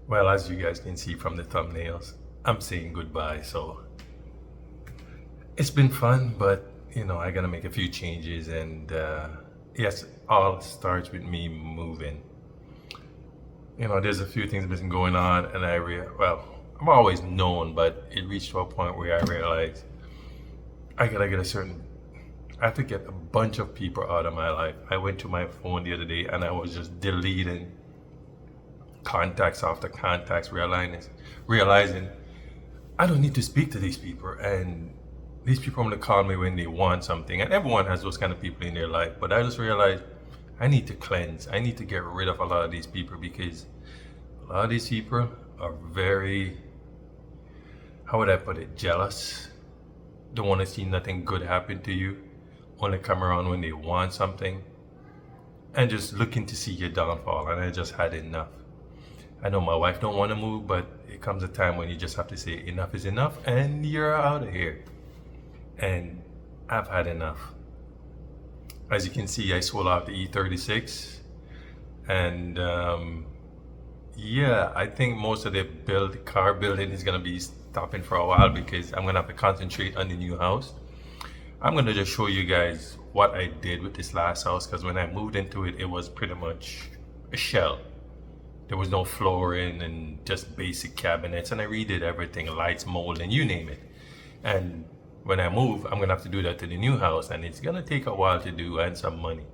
Well, as you guys can see from the thumbnails, I'm saying goodbye. So it's been fun, but I gotta make a few changes, and yes, all starts with me moving. There's a few things been going on, and well, I've always known, but it reached to a point where I realized I gotta get a certain. I have to get a bunch of people out of my life. I went to my phone the other day, and I was just deleting contacts after contacts, realizing I don't need to speak to these people, and these people only call me when they want something, and everyone has those kind of people in their life. But I just realized I need to cleanse. I need to get rid of a lot of these people because a lot of these people are very, how would I put it, jealous. Don't want to see nothing good happen to you. Only come around when they want something, and just looking to see your downfall. And I just had enough. I know my wife don't want to move, but it comes a time when you just have to say enough is enough, and you're out of here. And I've had enough. As you can see, I sold out the E36, and yeah, I think most of the car building is gonna be stopping for a while because I'm gonna have to concentrate on the new house. I'm gonna just show you guys what I did with this last house, because when I moved into it, it was pretty much a shell. There was no flooring and just basic cabinets, and I redid everything, lights, mold, and you name it. And when I move, I'm gonna have to do that to the new house, and it's gonna take a while to do and some money.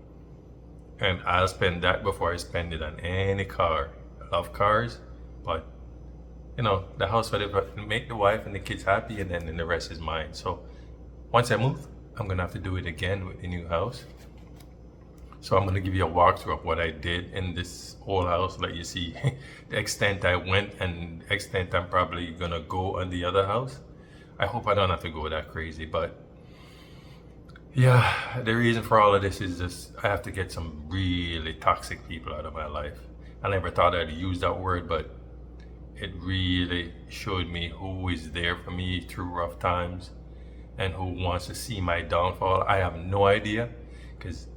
And I'll spend that before I spend it on any car. I love cars, but the house will make the wife and the kids happy, and then the rest is mine. So once I move, I'm gonna have to do it again with the new house. So I'm gonna give you a walkthrough of what I did in this old house, let you see the extent I went and the extent I'm probably gonna go on the other house. I hope I don't have to go that crazy, but yeah, the reason for all of this is just I have to get some really toxic people out of my life. I never thought I'd use that word, but it really showed me who is there for me through rough times and who wants to see my downfall. I have no idea, because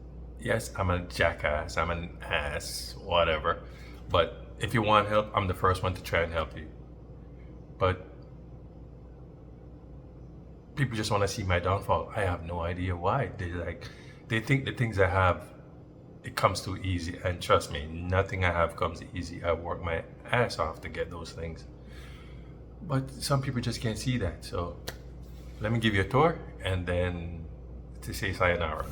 yes, I'm a jackass, I'm an ass, whatever. But if you want help, I'm the first one to try and help you. But people just want to see my downfall. I have no idea why. They think the things I have, it comes too easy. And trust me, nothing I have comes easy. I work my ass off to get those things. But some people just can't see that. So let me give you a tour, and then to say sayonara.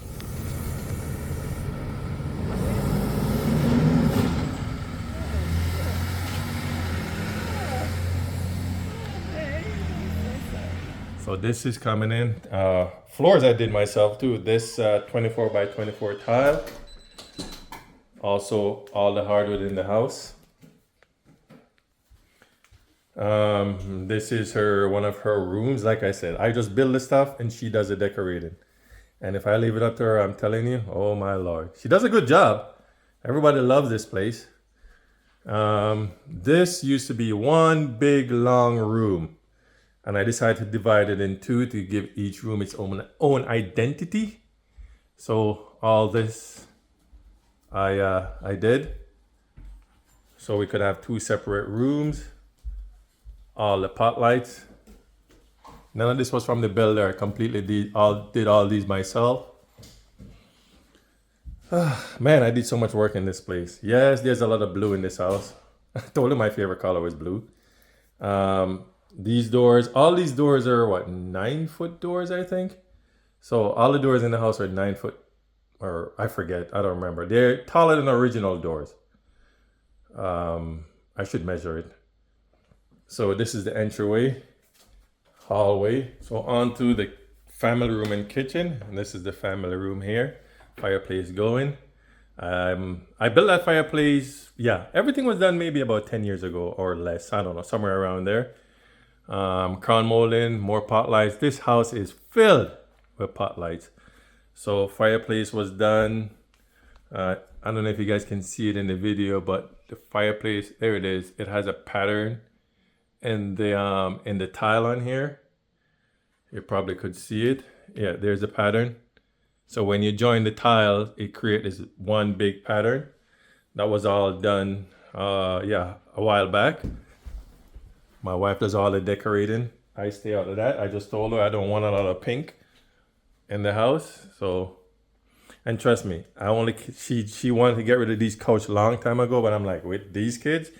So this is coming in. Floors I did myself too. This 24 by 24 tile. Also all the hardwood in the house. This is one of her rooms. Like I said, I just build the stuff and she does the decorating. And if I leave it up to her, I'm telling you, oh my Lord. She does a good job. Everybody loves this place. This used to be one big long room. And I decided to divide it in two to give each room its own identity. So all this I did, so we could have two separate rooms. All the pot lights. None of this was from the builder. I completely did all these myself. Man, I did so much work in this place. Yes, there's a lot of blue in this house. I told you my favorite color was blue. These doors, all these doors are what, 9-foot doors, I think. So all the doors in the house are 9 foot, or I forget, I don't remember. They're taller than original doors. I should measure it. So this is the entryway, hallway. So on to the family room and kitchen. And this is the family room here. Fireplace going. I built that fireplace. Yeah, everything was done maybe about 10 years ago or less. I don't know, somewhere around there. Crown molding, more pot lights. This house is filled with pot lights. So fireplace was done. I don't know if you guys can see it in the video, but the fireplace, there it is. It has a pattern in the tile on here. You probably could see it. Yeah, there's a pattern. So when you join the tile, it creates this one big pattern. That was all done yeah, a while back. My wife does all the decorating. I stay out of that. I just told her I don't want a lot of pink in the house. So, and trust me, she wanted to get rid of these couch a long time ago, but I'm like, with these kids,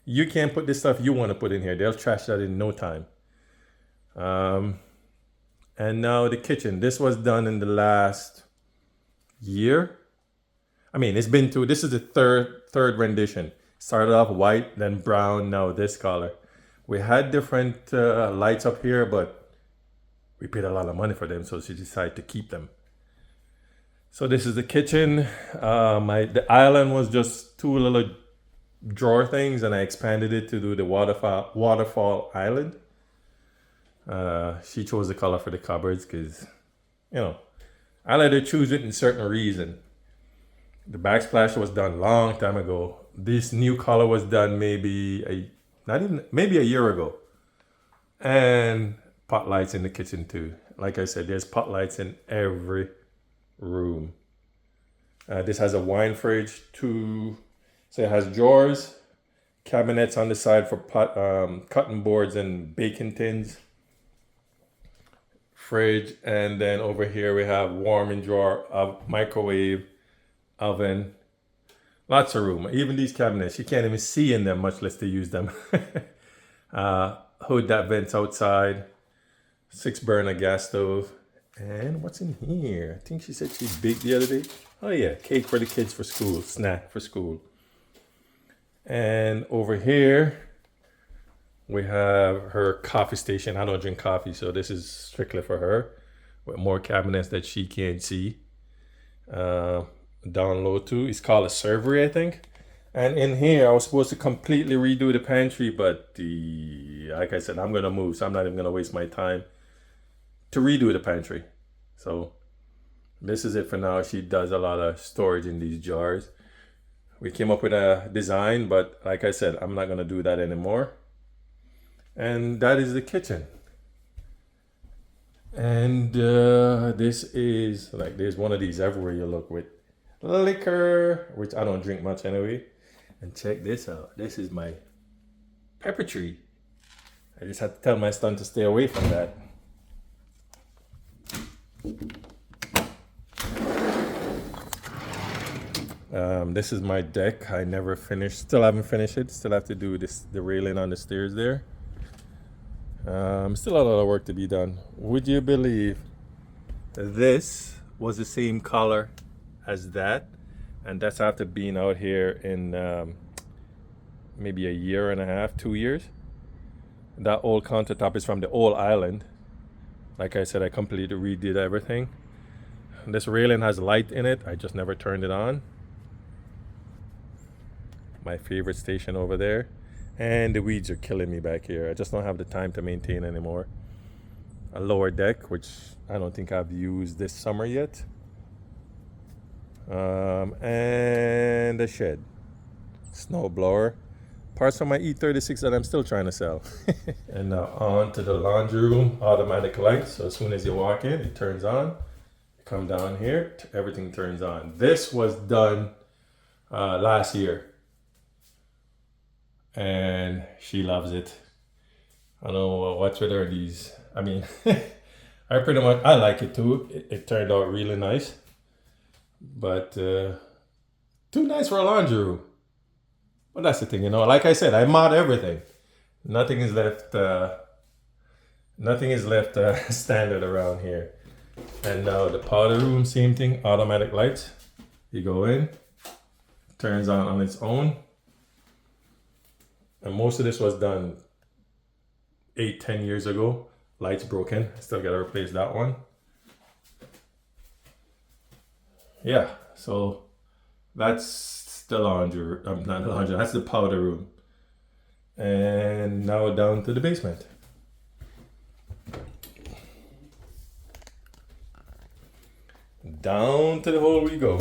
you can't put this stuff you want to put in here. They'll trash that in no time. And now the kitchen. This was done in the last year. I mean, it's been this is the third rendition. Started off white, then brown, now this color. We had different lights up here, but we paid a lot of money for them, so she decided to keep them. So this is the kitchen. The island was just two little drawer things, and I expanded it to do the waterfall island. She chose the color for the cupboards because, I let her choose it in certain reason. The backsplash was done long time ago. This new color was done maybe a year ago. And pot lights in the kitchen too. Like I said, there's pot lights in every room. This has a wine fridge too. So it has drawers, cabinets on the side for cutting boards and baking tins, fridge, and then over here we have warming drawer, microwave, oven, lots of room. Even these cabinets, you can't even see in them, much less to use them. Hood that vents outside, 6-burner gas stove. And what's in here? I think she said she baked the other day. Oh yeah, cake for the kids for school, snack for school. And over here, we have her coffee station. I don't drink coffee, so this is strictly for her, with more cabinets that she can't see. Down low too. It's called a servery, I think. And in here, I was supposed to completely redo the pantry, but like I said, I'm gonna move, so I'm not even gonna waste my time to redo the pantry. So this is it for now. She does a lot of storage in these jars. We came up with a design, but like I said, I'm not gonna do that anymore. And that is the kitchen. And this is there's one of these everywhere you look with liquor, which I don't drink much anyway. And check this out. This is my pepper tree. I just had to tell my son to stay away from that. This is my deck. I never finished. Still haven't finished it. Still have to do the railing on the stairs there. Still a lot of work to be done. Would you believe this was the same color as that? And that's after being out here in maybe a year and a half, 2 years. That old countertop is from the old island. Like I said, I completely redid everything. This railing has light in it. I just never turned it on. My favorite station over there. And the weeds are killing me back here. I just don't have the time to maintain anymore. A lower deck, which I don't think I've used this summer yet. And a shed. Snow blower. Parts from my E36 that I'm still trying to sell. And now on to the laundry room. Automatic lights. So as soon as you walk in, it turns on. You come down here, everything turns on. This was done last year. And she loves it. I don't know what's with her these. I mean, I like it too. It turned out really nice. But too nice for a laundry room. But that's the thing, like I said, I mod everything. Nothing is left standard around here. And now the powder room, same thing, automatic lights. You go in, turns on its own. And most of this was done 8-10 years ago. Lights broken. Still gotta replace that one. Yeah, so that's the laundry. Not the laundry. That's the powder room. And now down to the basement. Down to the hole we go.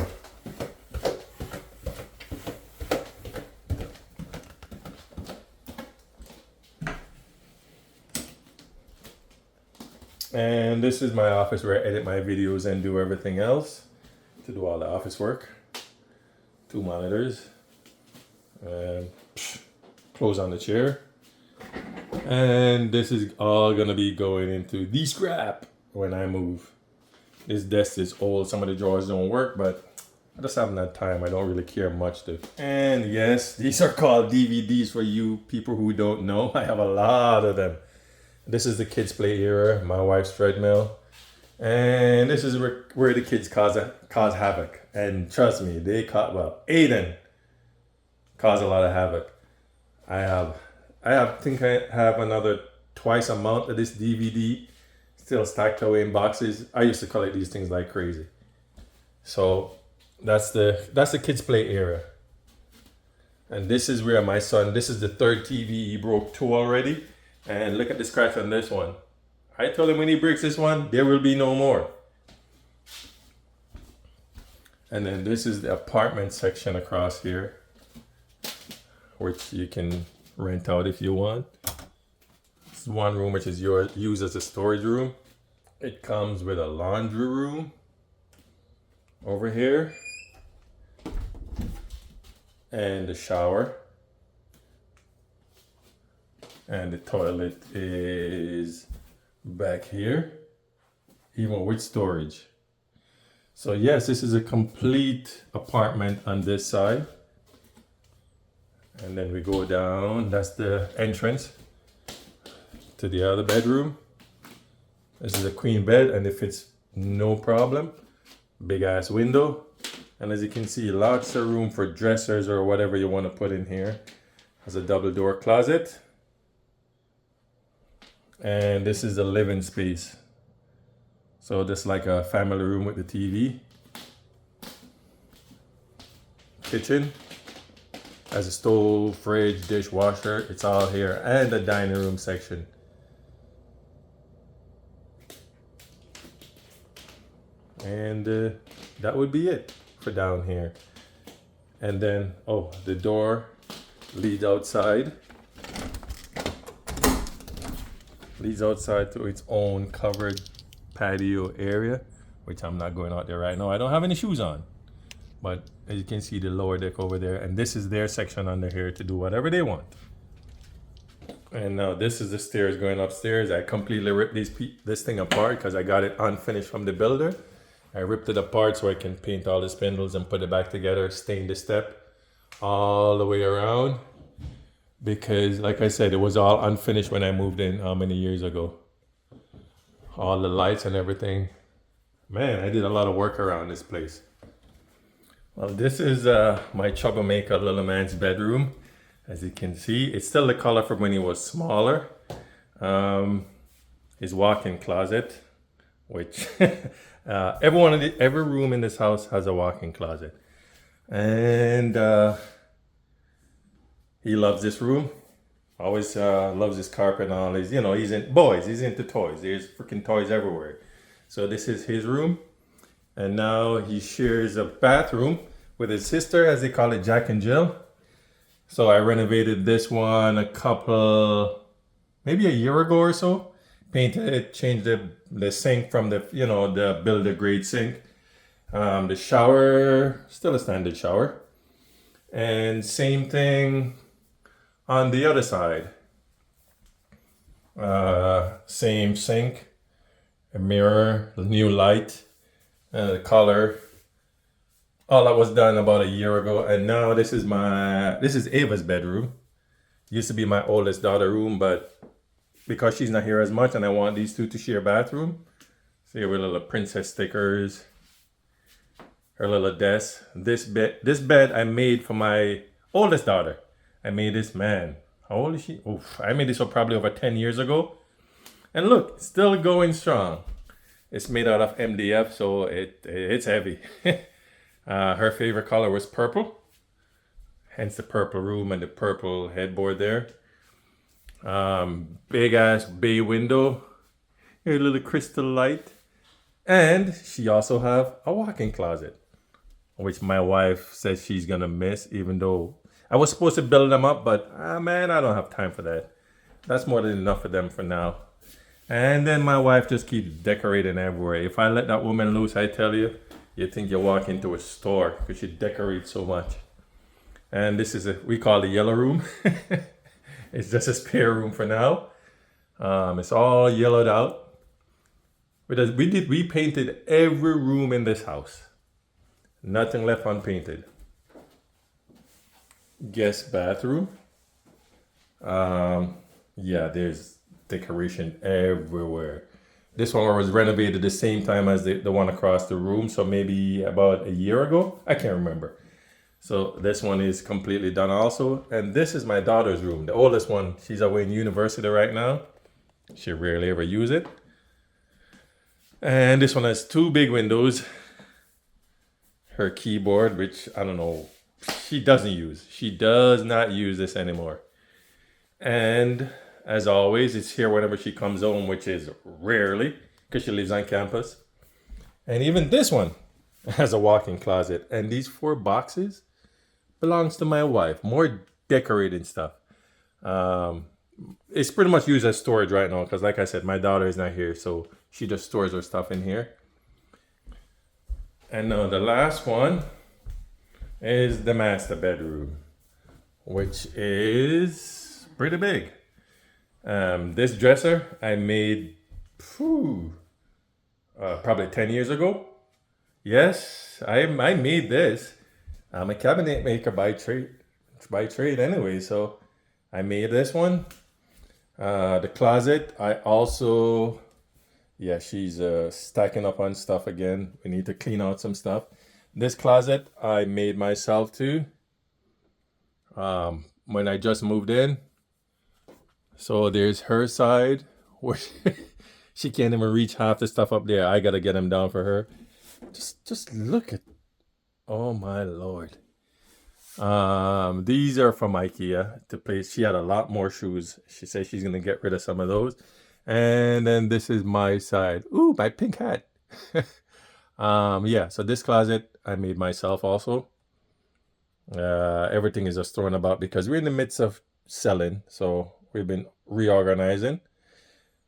And this is my office where I edit my videos and do everything else to do all the office work. 2 monitors. And close on the chair. And this is all gonna be going into the scrap when I move. This desk is old. Some of the drawers don't work, but I just haven't had time. I don't really care much to. And yes, these are called DVDs for you people who don't know. I have a lot of them. This is the kids play era, my wife's treadmill. And this is where the kids cause havoc. And trust me, Aiden cause a lot of havoc. I think I have another twice amount of this DVD still stacked away in boxes. I used to collect these things like crazy. So that's the kids play era. And this is where my son, this is the third TV. He broke two already. And look at the scratch on this one. I told him when he breaks this one, there will be no more. And then this is the apartment section across here, which you can rent out if you want. This is one room which is used as a storage room. It comes with a laundry room over here and the shower, and the toilet is back here, even with storage. So yes, this is a complete apartment on this side. And then we go down, that's the entrance to the other bedroom. This is a queen bed and it fits no problem. Big ass window. And as you can see, lots of room for dressers or whatever you want to put in here. Has a double door closet. And this is the living space. So this is like a family room with the TV. Kitchen. Has a stove, fridge, dishwasher. It's all here. And the dining room section. And that would be it for down here. And then, oh, the door leads outside. Leads outside to its own covered patio area, which I'm not going out there right now. I don't have any shoes on. But as you can see, the lower deck over there. And this is their section under here to do whatever they want. And now this is the stairs going upstairs. I completely ripped this thing apart because I got it unfinished from the builder. I ripped it apart so I can paint all the spindles and put it back together, stain the step all the way around. Because like I said, it was all unfinished when I moved in how many years ago. All the lights and everything. Man, I did a lot of work around this place. Well, this is my troublemaker little man's bedroom. As you can see, it's still the color from when he was smaller. His walk-in closet, which every room in this house has a walk-in closet. And he loves this room. Always loves his carpet and all his, he's into toys. There's freaking toys everywhere. So this is his room. And now he shares a bathroom with his sister, as they call it, Jack and Jill. So I renovated this one maybe a year ago or so. Painted it, changed the sink from the builder grade sink. The shower, still a standard shower. And same thing on the other side. Same sink, a mirror, a new light, and the color. All that was done about a year ago, and now this is Ava's bedroom. Used to be my oldest daughter's room, but because she's not here as much and I want these two to share a bathroom. See her little princess stickers, her little desk. This bed I made for my oldest daughter. I made this, man. How old is she? Oof, I made this one probably over 10 years ago. And look, it's still going strong. It's made out of MDF, so it's heavy. Her favorite color was purple. Hence the purple room and the purple headboard there. Big ass bay window. Here, a little crystal light. And she also have a walk-in closet, which my wife says she's gonna miss, even though I was supposed to build them up, but man, I don't have time for that. That's more than enough for them for now. And then my wife just keeps decorating everywhere. If I let that woman loose, I tell you, you think you walk into a store because she decorates so much. And this is we call the yellow room. It's just a spare room for now. It's all yellowed out. We painted every room in this house. Nothing left unpainted. Guest bathroom. Yeah, there's decoration everywhere. This one was renovated the same time as the one across the room, so maybe about a year ago. I can't remember. So this one is completely done also. And this is my daughter's room, the oldest one. She's away in university right now. She rarely ever use it. And this one has two big windows. Her keyboard, which I don't know, she doesn't use. She does not use this anymore. And as always, it's here whenever she comes home, which is rarely because she lives on campus. And even this one has a walk-in closet. And these 4 boxes belongs to my wife. More decorating stuff. It's pretty much used as storage right now because, like I said, my daughter is not here, so she just stores her stuff in here. And now the last one is the master bedroom, which is pretty big. This dresser I made probably 10 years ago. Yes, I made this. I'm a cabinet maker by trade anyway, so I made this one. The closet, I also, yeah, she's stacking up on stuff again. We need to clean out some stuff. This closet, I made myself too. When I just moved in. So there's her side, where she can't even reach half the stuff up there. I gotta get them down for her. Just look at, oh my Lord. These are from IKEA to place. She had a lot more shoes. She says she's gonna get rid of some of those. And then this is my side. Ooh, my pink hat. Yeah, so this closet I made myself also. Everything is just thrown about because we're in the midst of selling, so we've been reorganizing.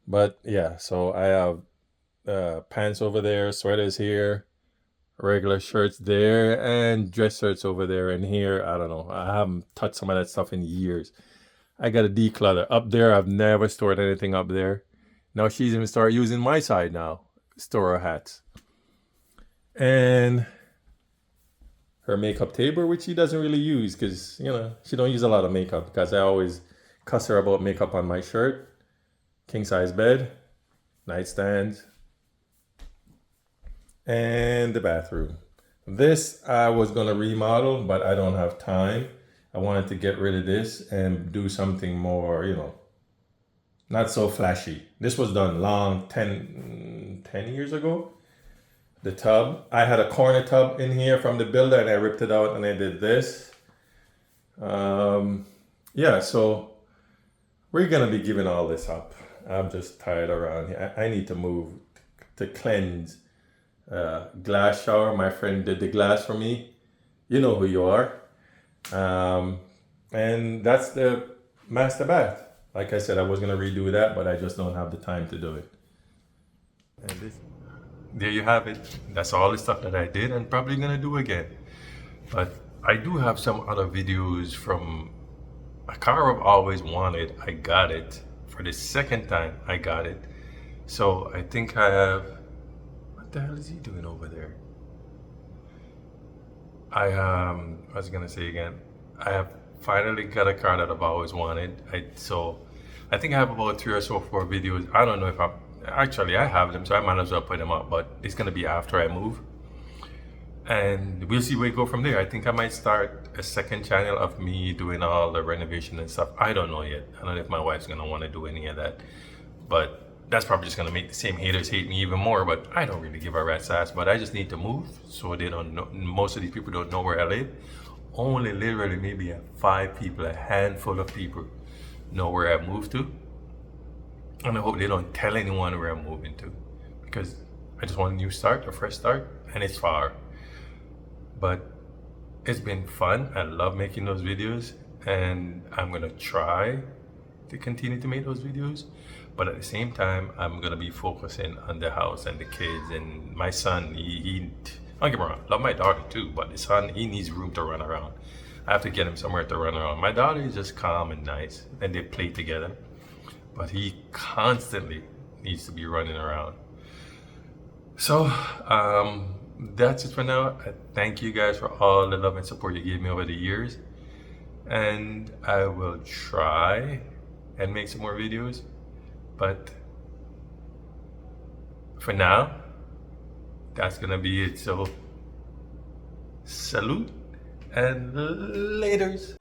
But yeah, so I have pants over there, sweaters here, regular shirts there, and dress shirts over there. And here, I don't know, I haven't touched some of that stuff in years. I gotta declutter. Up there, I've never stored anything up there. Now she's even started using my side now, store her hats. And her makeup table, which she doesn't really use because, you know, she don't use a lot of makeup because I always cuss her about makeup on my shirt. King size bed, nightstand, and the bathroom. This I was gonna remodel, but I don't have time. I wanted to get rid of this and do something more, you know, not so flashy. This was done long, 10 years ago. The tub, I had a corner tub in here from the builder and I ripped it out and I did this. Yeah, so we're gonna be giving all this up. I'm just tired around here. I need to move to cleanse. Glass shower, my friend did the glass for me. You know who you are. And that's the master bath. Like I said, I was gonna redo that, but I just don't have the time to do it. And this, there you have it. That's all the stuff that I did and probably gonna do again. But I do have some other videos from a car I've always wanted. I got it for the second time. I got it. So I think I have. What the hell is he doing over there? I was gonna say again. I have finally got a car that I've always wanted. So I think I have about 3 or so 4 videos. I don't know if I have them, so I might as well put them up, but it's gonna be after I move. And we'll see where we go from there. I think I might start a second channel of me doing all the renovation and stuff. I don't know yet. I don't know if my wife's gonna want to do any of that, but that's probably just gonna make the same haters hate me even more. But I don't really give a rat's ass. But I just need to move so they don't know. Most of these people don't know where I live. Only literally maybe 5 people, a handful of people know where I moved to. And I hope they don't tell anyone where I'm moving to, because I just want a new start, a fresh start, and it's far. But it's been fun. I love making those videos, and I'm gonna try to continue to make those videos. But at the same time, I'm gonna be focusing on the house and the kids and my son. He don't get me wrong, love my daughter too, but the son, he needs room to run around. I have to get him somewhere to run around. My daughter is just calm and nice, and they play together. But he constantly needs to be running around. So that's it for now. I thank you guys for all the love and support you gave me over the years. And I will try and make some more videos. But for now, that's gonna be it. So salute and laters.